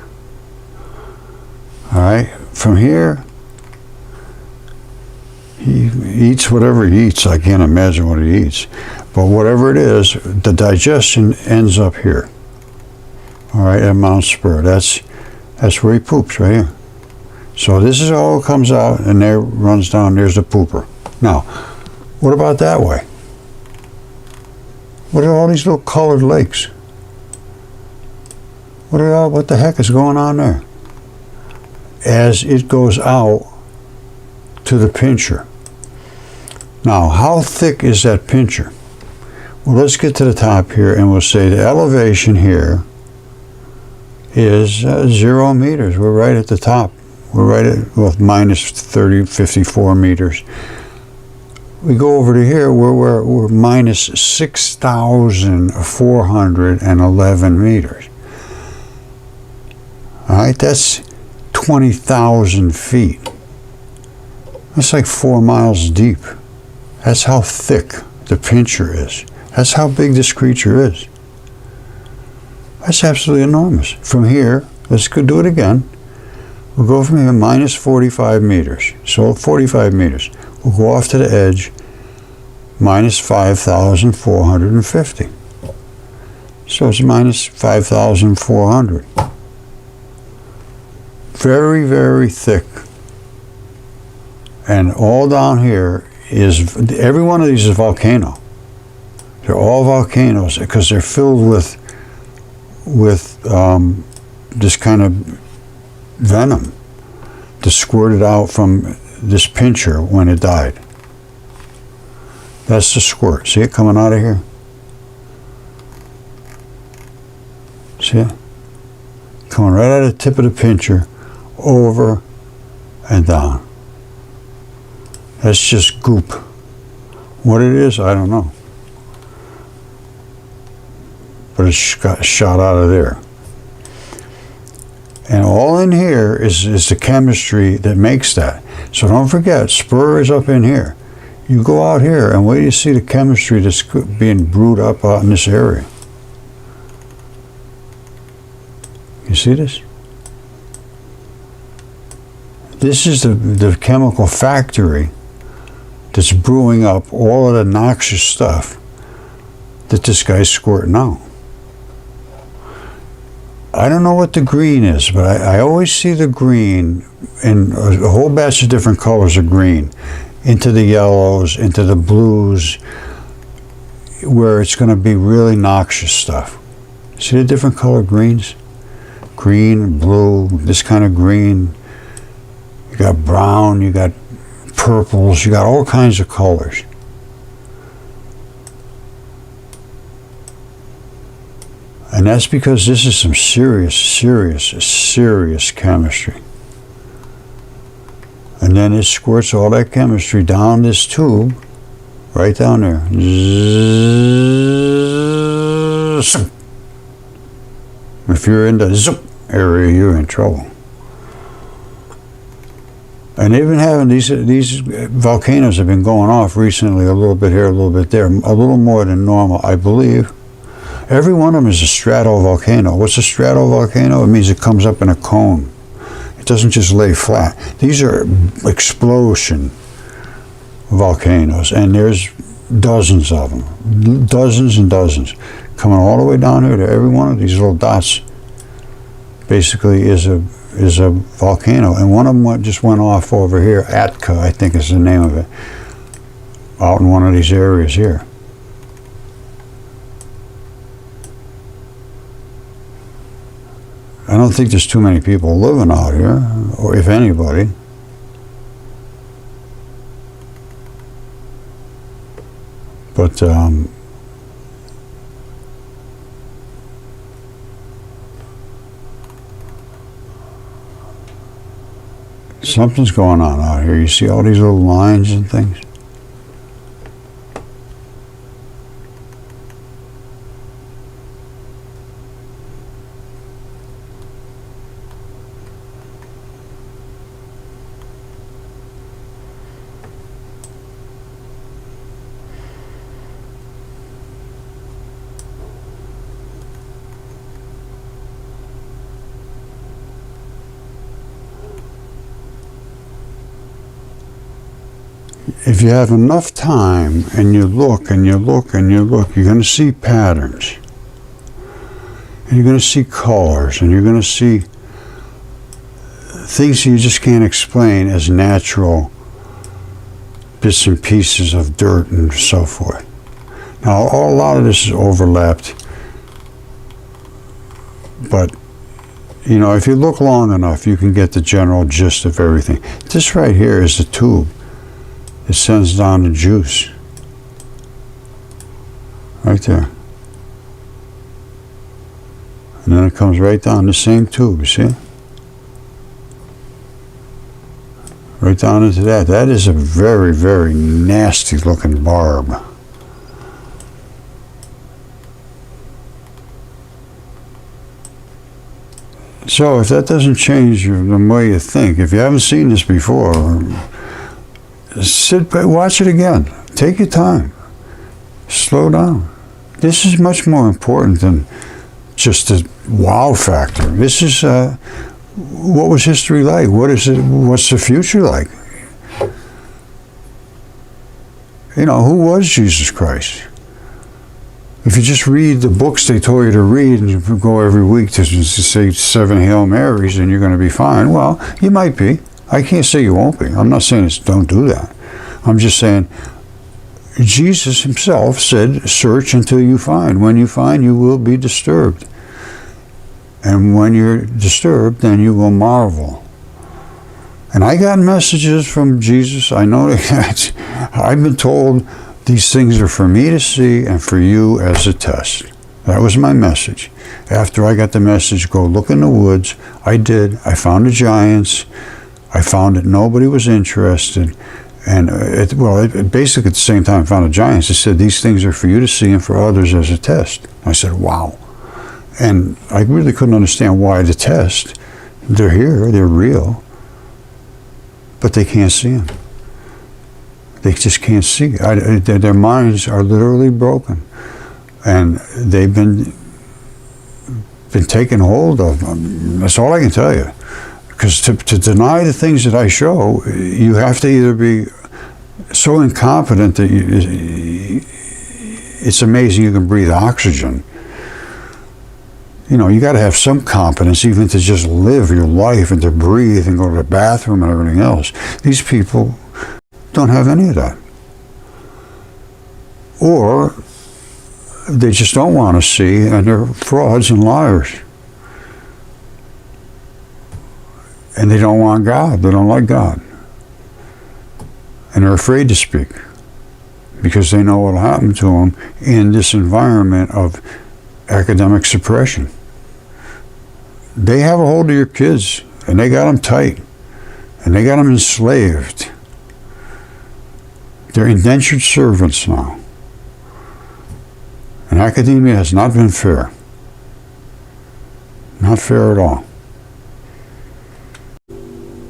All right, from here, he eats whatever he eats. I can't imagine what he eats, but whatever it is, the digestion ends up here. All right, at Mount Spur. That's where he poops, right here. So this is all comes out, and there runs down. There's the pooper. Now, what about that way? What are all these little colored lakes? What the heck is going on there? As it goes out to the pincher. Now, how thick is that pincher? Well, let's get to the top here, and we'll say the elevation here is 0 meters. We're right at the top. We're right at, well, minus 54 meters. We go over to here, we're minus 6,411 meters. All right, that's 20,000 feet. That's like 4 miles deep. That's how thick the pincher is. That's how big this creature is. That's absolutely enormous. From here, let's go do it again. We'll go from here minus 45 meters. So 45 meters. We'll go off to the edge, minus 5,450. So it's minus 5,400. Very, very thick. And all down here is, every one of these is a volcano. They're all volcanoes because they're filled with this kind of venom that squirted out from this pincher when it died. That's the squirt. See it coming out of here? See it? Coming right out of the tip of the pincher, over and down. That's just goop. What it is, I don't know. But it's got shot out of there. And all in here is the chemistry that makes that. So don't forget, Spur is up in here. You go out here and wait till you see the chemistry that's being brewed up out in this area. You see this? This is the chemical factory that's brewing up all of the noxious stuff that this guy's squirting out. I don't know what the green is, but I always see the green in a whole batch of different colors of green, into the yellows, into the blues, where it's going to be really noxious stuff. See the different color greens? Green, blue, this kind of green. You got brown, you got purples, you got all kinds of colors. And that's because this is some serious chemistry. And then it squirts all that chemistry down this tube, right down there. If you're in the zoop area, you're in trouble. And they've been having these volcanoes have been going off recently, a little bit here, a little bit there, a little more than normal, I believe. Every one of them is a stratovolcano. What's a stratovolcano? It means it comes up in a cone. It doesn't just lay flat. These are explosion volcanoes, and there's dozens of them, dozens and dozens, coming all the way down here to every one of these little dots. Basically, is a volcano, and one of them just went off over here. Atka, I think is the name of it, out in one of these areas here. I don't think there's too many people living out here, or if anybody. But something's going on out here. You see all these little lines and things? if you have enough time and you look and you look and you look, you're going to see patterns. And you're going to see colors, and you're going to see things you just can't explain as natural bits and pieces of dirt and so forth. Now, a lot of this is overlapped, but you know, if you look long enough, you can get the general gist of everything. This right here is the tube. It sends down the juice. Right there. And then it comes right down the same tube, you see? Right down into that. That is a very, very nasty looking barb. So if that doesn't change the way you think, if you haven't seen this before, sit back, watch it again. Take your time. Slow down. This is much more important than just the wow factor. This is what was history like? What is it? What's the future like? You know, who was Jesus Christ? If you just read the books they told you to read and you go every week to say 7 Hail Marys and you're going to be fine, well, you might be. I can't say you won't be. I'm not saying don't do that. I'm just saying Jesus himself said, search until you find. When you find, you will be disturbed. And when you're disturbed, then you will marvel. And I got messages from Jesus. I know that I've been told these things are for me to see and for you as a test. That was my message. After I got the message, go look in the woods, I did. I found the giants. I found that nobody was interested. And basically at the same time I found the giants. It said, these things are for you to see and for others as a test. I said, wow. And I really couldn't understand why the test. They're here, they're real, but they can't see them. They just can't see. Their minds are literally broken, and they've been taken hold of. That's all I can tell you. Because to deny the things that I show, you have to either be so incompetent that it's amazing you can breathe oxygen. You know, you got to have some competence even to just live your life and to breathe and go to the bathroom and everything else. These people don't have any of that. Or they just don't want to see, and they're frauds and liars. And they don't want God. They don't like God. And they're afraid to speak because they know what will happen to them in this environment of academic suppression. They have a hold of your kids, and they got them tight, and they got them enslaved. They're indentured servants now. And academia has not been fair. Not fair at all.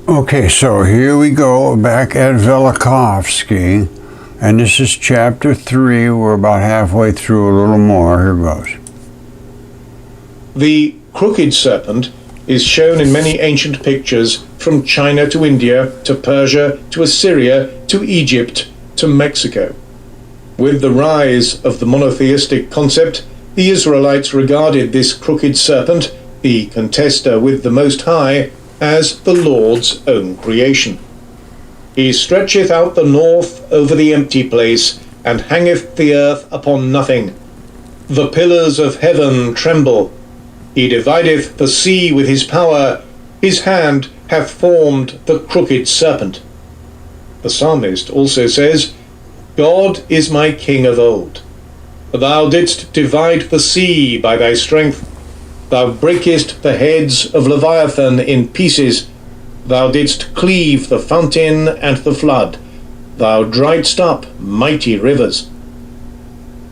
Okay, so here we go, back at Velikovsky, and this is chapter 3. We're about halfway through, a little more. Here goes.
The crooked serpent is shown in many ancient pictures from China to India to Persia to Assyria to Egypt to Mexico. With the rise of the monotheistic concept, the Israelites regarded this crooked serpent, the contester with the Most High, as the Lord's own creation. He stretcheth out the north over the empty place, and hangeth the earth upon nothing. The pillars of heaven tremble. He divideth the sea with his power. His hand hath formed the crooked serpent. The psalmist also says, God is my king of old. Thou didst divide the sea by thy strength. Thou breakest the heads of Leviathan in pieces. Thou didst cleave the fountain and the flood. Thou driedst up mighty rivers.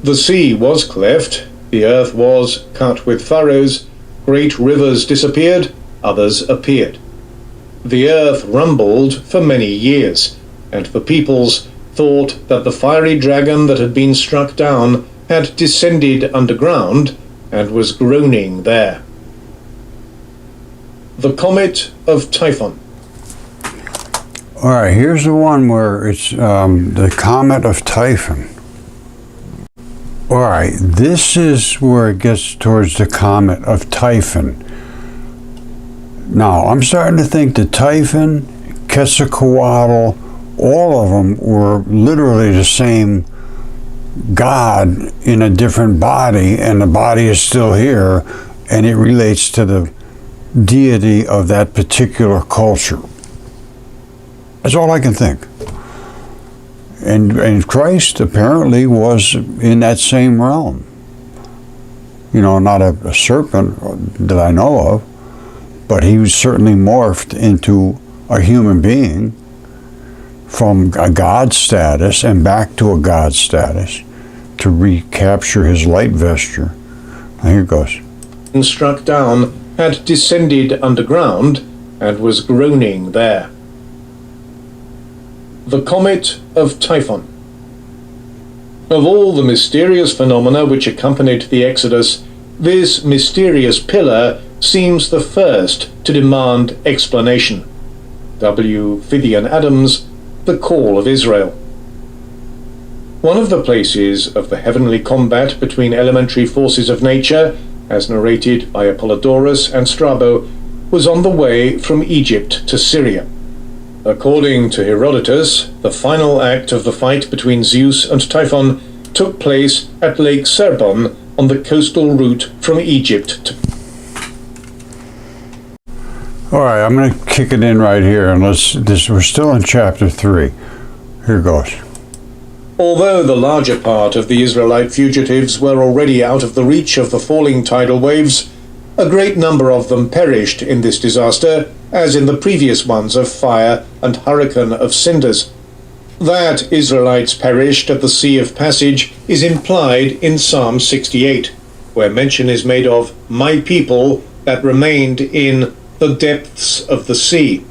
The sea was cleft, the earth was cut with furrows, great rivers disappeared, others appeared. The earth rumbled for many years, and the peoples thought that the fiery dragon that had been struck down had descended underground and was groaning there. The Comet of Typhon.
All right, here's the one where it's the comet of Typhon. All right, this is where it gets towards the comet of Typhon. Now, I'm starting to think that Typhon, Quetzalcoatl, all of them were literally the same god in a different body, and the body is still here, and it relates to the deity of that particular culture. That's all I can think. And Christ apparently was in that same realm. You know, not a serpent that I know of, but he was certainly morphed into a human being from a god status and back to a god status to recapture his light vesture. Now here it goes.
Struck down, had descended underground, and was groaning there. The Comet of Typhon. Of all the mysterious phenomena which accompanied the Exodus, this mysterious pillar seems the first to demand explanation. W. Fithian Adams, The Call of Israel. One of the places of the heavenly combat between elementary forces of nature, as narrated by Apollodorus and Strabo, was on the way from Egypt to Syria. According to Herodotus, the final act of the fight between Zeus and Typhon took place at Lake Serbon on the coastal route from Egypt to...
All right, I'm going to kick it in right here, and we're still in chapter 3. Here goes.
Although the larger part of the Israelite fugitives were already out of the reach of the falling tidal waves, a great number of them perished in this disaster, as in the previous ones of fire and hurricane of cinders. That Israelites perished at the Sea of Passage is implied in Psalm 68, where mention is made of "my people that remained in the depths of the sea."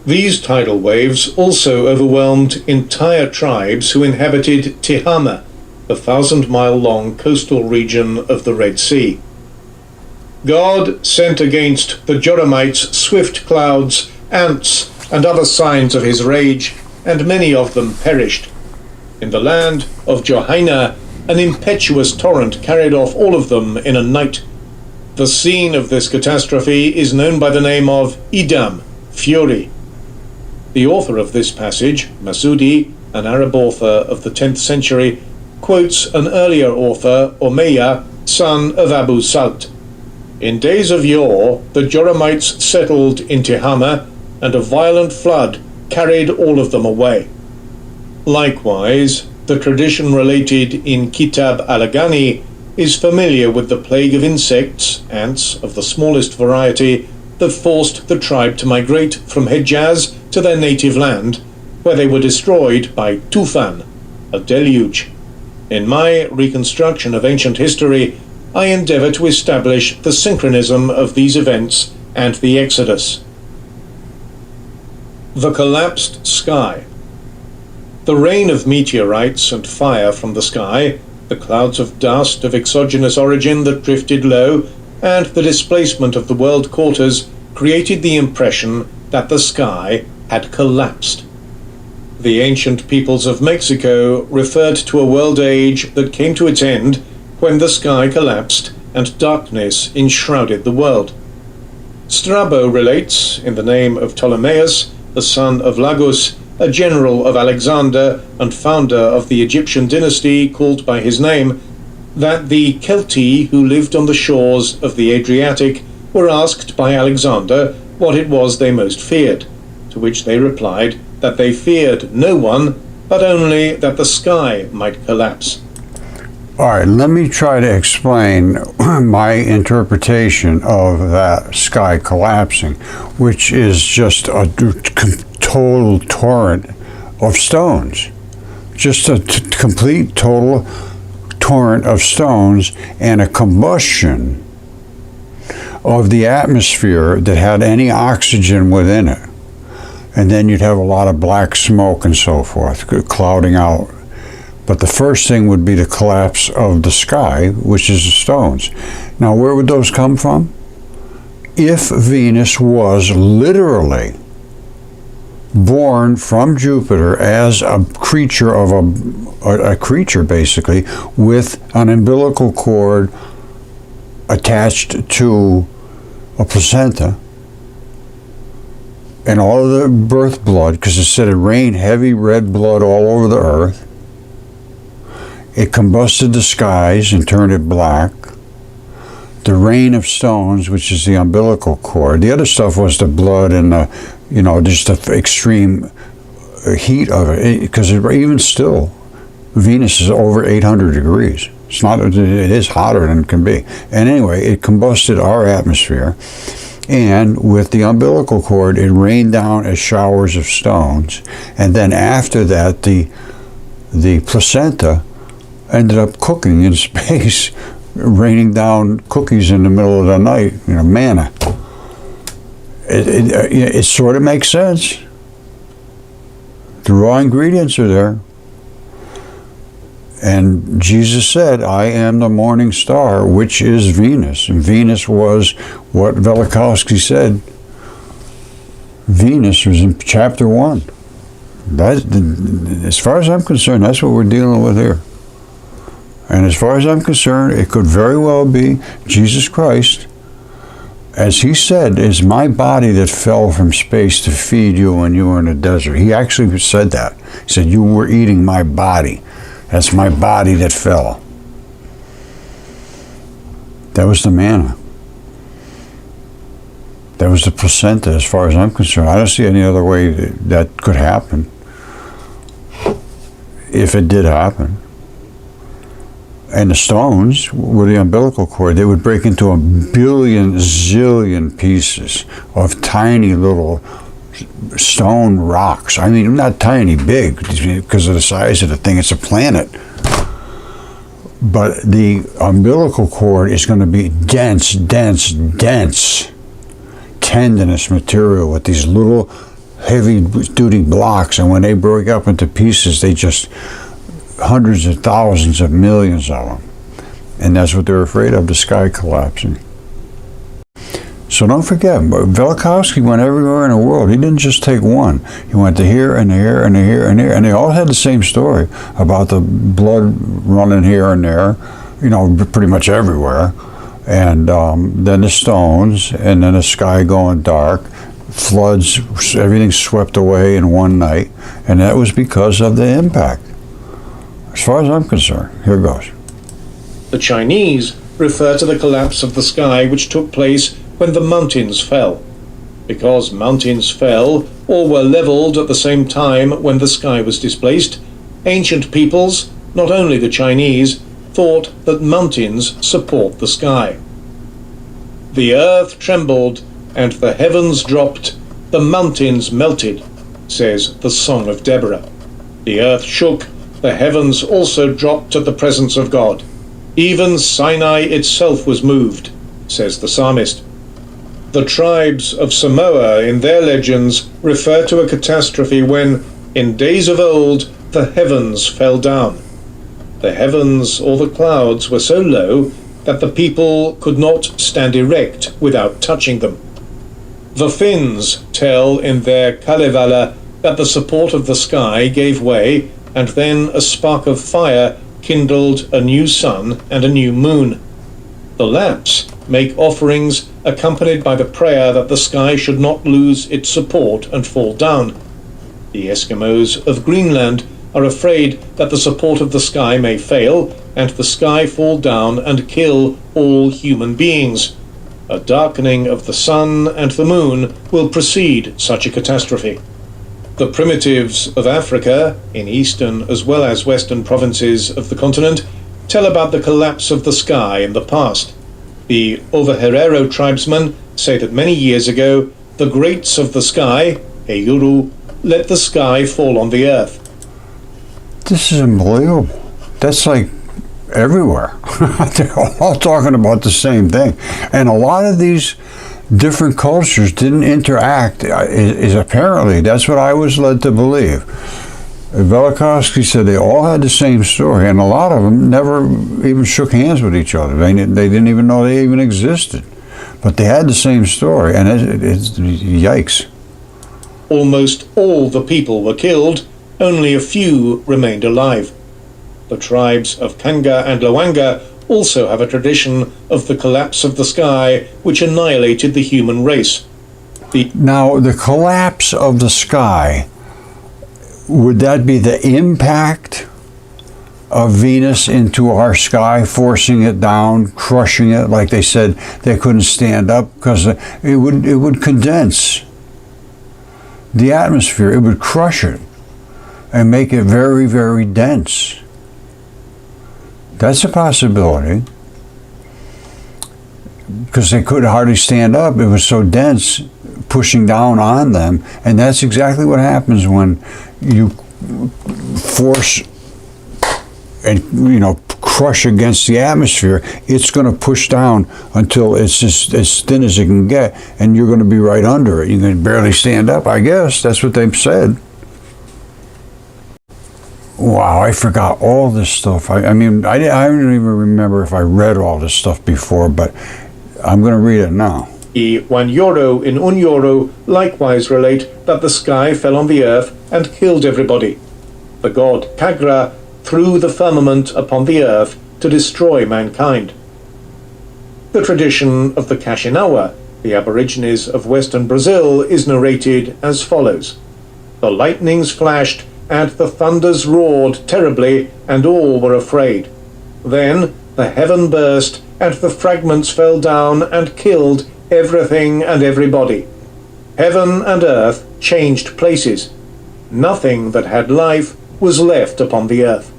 These tidal waves also overwhelmed entire tribes who inhabited Tehama, the 1,000-mile-long coastal region of the Red Sea. God sent against the Joramites swift clouds, ants, and other signs of his rage, and many of them perished. In the land of Johaina, an impetuous torrent carried off all of them in a night. The scene of this catastrophe is known by the name of Edom, fury. The author of this passage, Masudi, an Arab author of the 10th century, quotes an earlier author, Omeyyah, son of Abu Salt. In days of yore, the Joramites settled in Tehama, and a violent flood carried all of them away. Likewise, the tradition related in Kitab al-Aghani is familiar with the plague of insects, ants of the smallest variety, that forced the tribe to migrate from Hejaz to their native land, where they were destroyed by Tufan, a deluge. In my reconstruction of ancient history, I endeavor to establish the synchronism of these events and the Exodus. The collapsed sky. The rain of meteorites and fire from the sky, the clouds of dust of exogenous origin that drifted low, and the displacement of the world quarters created the impression that the sky had collapsed. The ancient peoples of Mexico referred to a world age that came to its end when the sky collapsed and darkness enshrouded the world. Strabo relates, in the name of Ptolemaeus, the son of Lagus, a general of Alexander and founder of the Egyptian dynasty called by his name, that the Celti who lived on the shores of the Adriatic were asked by Alexander what it was they most feared, to which they replied that they feared no one, but only that the sky might collapse.
All right, let me try to explain my interpretation of that sky collapsing, which is just a total torrent of stones. Just a complete total torrent of stones and a combustion of the atmosphere that had any oxygen within it. And then you'd have a lot of black smoke and so forth, clouding out. But the first thing would be the collapse of the sky, which is the stones. Now, where would those come from? If Venus was literally born from Jupiter as a creature of a creature basically with an umbilical cord attached to a placenta, and all of the birth blood, because it said it rained heavy red blood all over the earth. It combusted the skies and turned it black. The rain of stones, which is the umbilical cord. The other stuff was the blood and the, just the extreme heat of it. Because even still, Venus is over 800 degrees. It is hotter than it can be. And anyway, it combusted our atmosphere. And with the umbilical cord, it rained down as showers of stones. And then after that, the placenta ended up cooking in space, raining down cookies in the middle of the night, manna. It sort of makes sense. The raw ingredients are there. And Jesus said, I am the morning star, which is Venus. And Venus was what Velikovsky said. Venus was in chapter 1. As far as I'm concerned, that's what we're dealing with here. And as far as I'm concerned, it could very well be Jesus Christ. As he said, it's my body that fell from space to feed you when you were in the desert. He actually said that. He said, you were eating my body. That's my body that fell. That was the manna. That was the placenta, as far as I'm concerned. I don't see any other way that could happen. If it did happen. And the stones with the umbilical cord, they would break into a billion zillion pieces of tiny little stone rocks. I mean, not tiny, big, because of the size of the thing. It's a planet. But the umbilical cord is going to be dense, tendinous material with these little heavy-duty blocks. And when they break up into pieces, they just hundreds of thousands of millions of them. And that's what they're afraid of, the sky collapsing. So don't forget, Velikovsky went everywhere in the world. He didn't just take one. He went to here and here and here and here. And they all had the same story about the blood running here and there, pretty much everywhere. And then the stones, and then the sky going dark, floods, everything swept away in one night. And that was because of the impact. As far as I'm concerned, here goes.
The Chinese refer to the collapse of the sky which took place when the mountains fell. Because mountains fell or were leveled at the same time when the sky was displaced, ancient peoples, not only the Chinese, thought that mountains support the sky. The earth trembled and the heavens dropped, the mountains melted, says the Song of Deborah. The earth shook, the heavens also dropped at the presence of God. Even Sinai itself was moved, says the psalmist. The tribes of Samoa in their legends refer to a catastrophe when, in days of old, the heavens fell down. The heavens or the clouds were so low that the people could not stand erect without touching them. The Finns tell in their Kalevala that the support of the sky gave way, and then a spark of fire kindled a new sun and a new moon. The Lapps make offerings accompanied by the prayer that the sky should not lose its support and fall down. The Eskimos of Greenland are afraid that the support of the sky may fail and the sky fall down and kill all human beings. A darkening of the sun and the moon will precede such a catastrophe. The primitives of Africa, in eastern as well as western provinces of the continent, tell about the collapse of the sky in the past. The Ovaherero tribesmen say that many years ago, the greats of the sky, Euru, let the sky fall on the earth.
This is unbelievable. That's like everywhere. They're all talking about the same thing. And a lot of these different cultures didn't interact, is apparently, that's what I was led to believe. Velikovsky said they all had the same story, and a lot of them never even shook hands with each other. They didn't even know they even existed. But they had the same story, and it's yikes.
Almost all the people were killed, only a few remained alive. The tribes of Kanga and Loanga also have a tradition of the collapse of the sky which annihilated the human race.
Now, the collapse of the sky, would that be the impact of Venus into our sky, forcing it down, crushing it, like they said they couldn't stand up because it would condense the atmosphere. It would crush it and make it very, very dense. That's a possibility, because they could hardly stand up. It was so dense, pushing down on them. And that's exactly what happens when you force and, crush against the atmosphere. It's going to push down until it's just as thin as it can get, and you're going to be right under it. You can barely stand up, I guess. That's what they've said. Wow, I forgot all this stuff. I don't even remember if I read all this stuff before, but I'm going to read it now.
Wanyoro in Unyoro likewise relate that the sky fell on the earth and killed everybody. The god Kagra threw the firmament upon the earth to destroy mankind. The tradition of the Kashinawa, the Aborigines of western Brazil, is narrated as follows. The lightnings flashed and the thunders roared terribly, and all were afraid. Then the heaven burst, and the fragments fell down and killed everything and everybody. Heaven and earth changed places. Nothing that had life was left upon the earth.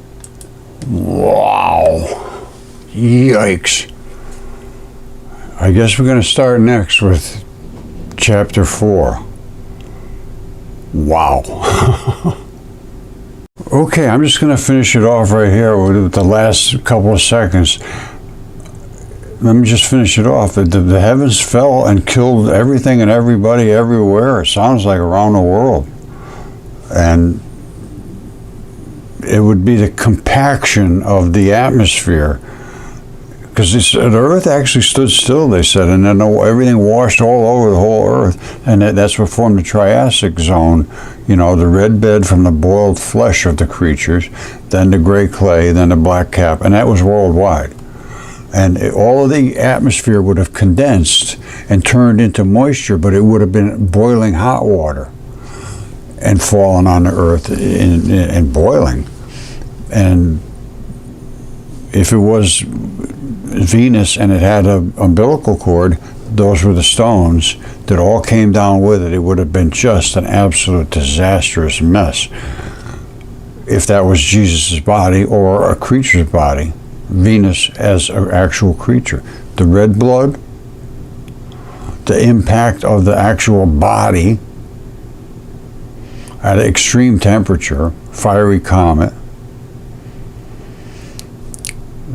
Wow. Yikes. I guess we're going to start next with chapter 4. Wow. Okay, I'm just going to finish it off right here with the last couple of seconds. Let me just finish it off. The heavens fell and killed everything and everybody everywhere. It sounds like around the world. And it would be the compaction of the atmosphere. Because the earth actually stood still, they said, and then everything washed all over the whole earth. And that's what formed the Triassic zone. The red bed from the boiled flesh of the creatures, then the gray clay, then the black cap, and that was worldwide. And all of the atmosphere would have condensed and turned into moisture, but it would have been boiling hot water and fallen on the earth in boiling. And if it was Venus and it had an umbilical cord, those were the stones that all came down with it. It would have been just an absolute disastrous mess if that was Jesus' body or a creature's body. Venus as an actual creature. The red blood, the impact of the actual body at extreme temperature, fiery comet,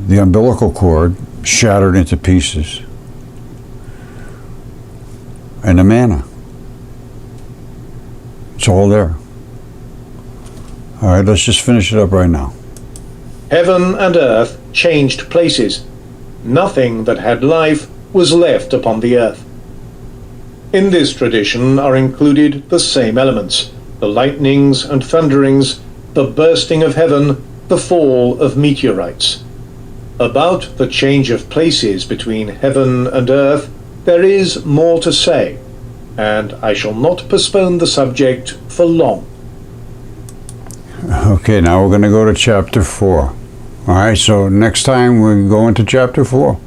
the umbilical cord shattered into pieces, and the manna. It's all there. All right, let's just finish it up right now.
Heaven and earth changed places. Nothing that had life was left upon the earth. In this tradition are included the same elements: the lightnings and thunderings, the bursting of heaven, the fall of meteorites. About the change of places between heaven and earth, there is more to say, and I shall not postpone the subject for long.
Okay, now we're going to go to chapter 4. All right, so next time we go into chapter 4.